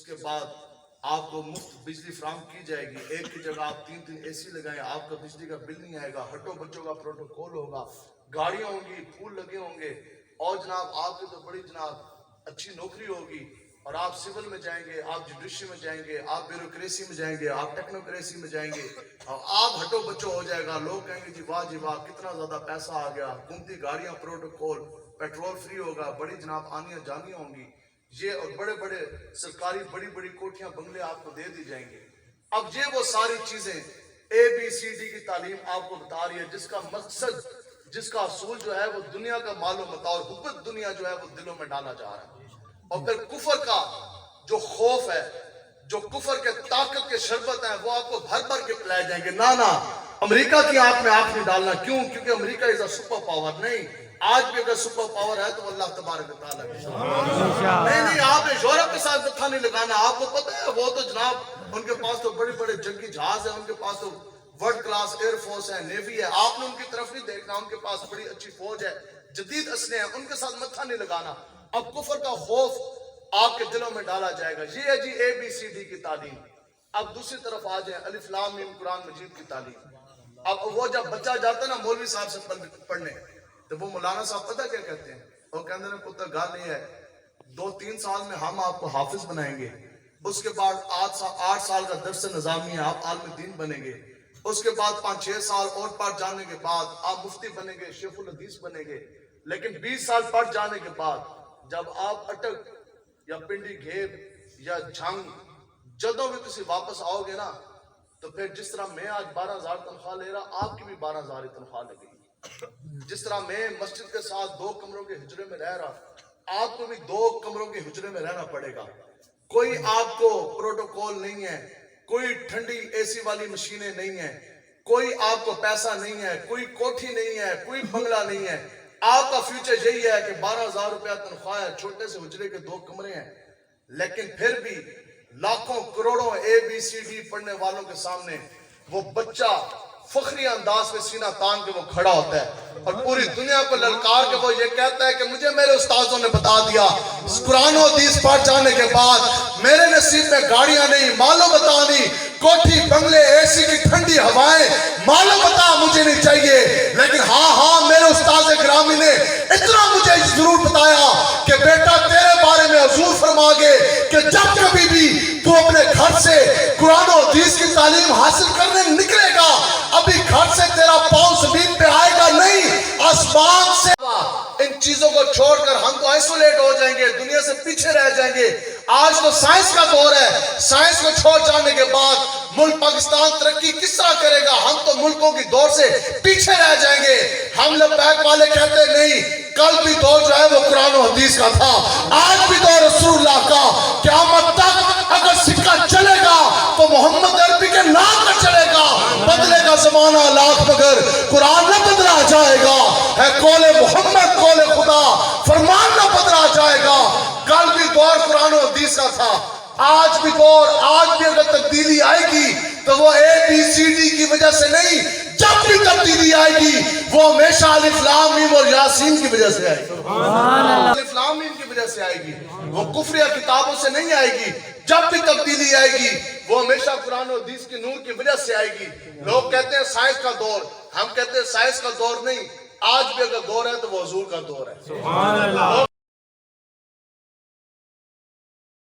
اس کے بعد آپ کو مفت بجلی فراہم کی جائے گی. ایک کی جگہ آپ 3 AC لگائیں, آپ کا بجلی کا بل نہیں آئے گا. ہٹو بچوں کا پروٹوکول ہوگا, گاڑیاں ہوں گی, پھول لگے ہوں گے, اور جناب آپ کی تو بڑی جناب اچھی نوکری ہوگی, اور آپ سول میں جائیں گے, آپ جوڈیشری میں جائیں گے, آپ بیوروکریسی میں جائیں گے, آپ ٹیکنوکریسی میں جائیں گے, اور آپ ہٹو بچوں ہو جائے گا. لوگ کہیں گے جی واہ کتنا زیادہ پیسہ آ گیا, حکومتی گاڑیاں, پروٹوکول, پیٹرول فری ہوگا, بڑی جناب آنیاں جانیاں ہوں گی, یہ اور بڑے بڑے سرکاری بڑی کوٹھیاں بنگلے آپ کو دے دی جائیں گے. اب یہ وہ ساری چیزیں ABCD کی تعلیم آپ کو بتا رہی ہے, جس کا مقصد, جس کا اصول جو ہے وہ دنیا کا مال و متاع اور حب دنیا جو ہے وہ دلوں میں ڈالا جا رہا ہے. اور پھر کفر کا جو خوف ہے, جو کفر کے طاقت کے شربت ہیں, وہ آپ کو بھر کے پلائے جائیں گے. نہ امریکہ کی آنکھ میں آنکھ نہیں ڈالنا. کیوں؟ کیونکہ امریکہ از اے سپر پاور. نہیں, آج بھی اگر سپر پاور ہے تو اللہ تبارک و تعالیٰ کی نہیں, آپ نے یورپ کے ساتھ متھا نہیں لگانا. آپ کو پتہ ہے وہ تو جناب ان کے پاس تو بڑے جنگی جہاز ہیں, ان کے پاس تو ورلڈ کلاس ایئر فورس ہے, نیوی ہے. آپ نے ان کی طرف نہیں دیکھنا, ان کے پاس بڑی اچھی فوج ہے, جدید اسلحے ہیں, ان کے ساتھ متھا نہیں لگانا. اب کفر کا خوف آپ کے دلوں میں ڈالا جائے گا. یہ ہے جی ABCD کی تعلیم. اب دوسری طرف آ جائیں الف لام میم قرآن مجید کی تعلیم. اب وہ جب بچہ جاتا ہے نا مولوی صاحب سے پڑھنے, تو وہ مولانا صاحب پتہ کیا کہتے ہیں؟ وہ کہتے ہیں پتر گال نہیں ہے, 2-3 سال میں ہم آپ کو حافظ بنائیں گے, اس کے بعد 8 سال کا درس نظامی ہے, آپ عالم دین بنیں گے, اس کے بعد 5-6 سال اور پڑھ جانے کے بعد آپ مفتی بنیں گے, شیخ الحدیث بنیں گے. لیکن 20 سال پڑھ جانے کے بعد جب آپ اٹک یا پنڈی گھیب یا جھنگ جدوں بھی کسی واپس آؤ گے نا, تو پھر جس طرح میں آج 12,000 تنخواہ لے رہا, آپ کی بھی 12,000 تنخواہ لگے گی. جس طرح میں مسجد کے ساتھ 2 کمروں کے حجرے میں رہ رہا, آپ کو بھی 2 کمروں کے حجرے میں رہنا پڑے گا. کوئی آپ کو پروٹوکول نہیں ہے, کوئی ٹھنڈی AC والی مشینیں نہیں ہیں, کوئی آپ کو پیسہ نہیں ہے, کوئی کوٹھی نہیں ہے, کوئی بنگلہ نہیں ہے. آپ کا فیوچر یہی ہے کہ 12,000 روپیہ تنخواہ ہے, چھوٹے سے حجرے کے 2 کمرے ہیں. لیکن پھر بھی لاکھوں کروڑوں ABCD پڑھنے والوں کے سامنے وہ بچہ فخری انداز میں سینہ تان کے وہ کھڑا ہوتا ہے, اور پوری دنیا کو للکار کے وہ یہ کہتا ہے کہ مجھے میرے استاذوں نے بتا دیا, قرآن و حدیث پڑھ جانے کے بعد میرے نصیب میں گاڑیاں نہیں, مال و متاع نہیں, کوٹھی بنگلے AC کی ٹھنڈی ہوائیں, مال و متاع مجھے نہیں چاہیے. لیکن ہاں میرے استاذ گرامی نے اتنا مجھے ضرور بتایا کہ بیٹا تیرے بارے میں حضور فرما گے کہ جب کبھی بھی تو اپنے گھر سے قرآن و حدیث کی تعلیم حاصل کرنے نکلے گا, ابھی گھر سے تیرا پاؤں زمین پہ آئے گا نہیں, آسمان سے. ان چیزوں کو چھوڑ کر ہم تو آئسولیٹ ہو جائیں گے, دنیا سے پیچھے رہ جائیں گے. آج تو سائنس کا دور ہے, سائنس کو چھوڑ جانے کے بعد ملک پاکستان ترقی کس طرح کرے گا؟ ہم تو ملکوں کی دور سے پیچھے رہ جائیں گے. ہم لبیک والے کہتے نہیں, کل بھی دور جو ہے وہ قرآن و حدیث کا تھا, آج بھی دور رسول اللہ کا. قیامت تک اگر سکہ چلے گا تو محمد عربی کے نام کا چلے گا. بدلے گا زمانہ لاکھ مگر قرآن نہ بدلا جائے گا. ہے قول محمد قول خدا, فرمان نہ بدلا جائے گا. کل بھی دور قرآن و حدیث کا تھا, آج بھی دور, آج بھی اگر تبدیلی آئے گی تو وہ ABCD کی وجہ سے نہیں, جب بھی تبدیلی آئے گی وہ ہمیشہ الف لام میم اور یاسین کی وجہ سے آئے گی. الف لام میم کی وجہ سے آئے گی, وہ کفریہ کتابوں سے نہیں آئے گی. جب بھی تبدیلی آئے گی وہ ہمیشہ قرآن و حدیث کی نور کی وجہ سے آئے گی. لوگ کہتے ہیں سائنس کا دور, ہم کہتے ہیں سائنس کا دور نہیں, آج بھی اگر دور ہے تو وہ حضور کا دور ہے.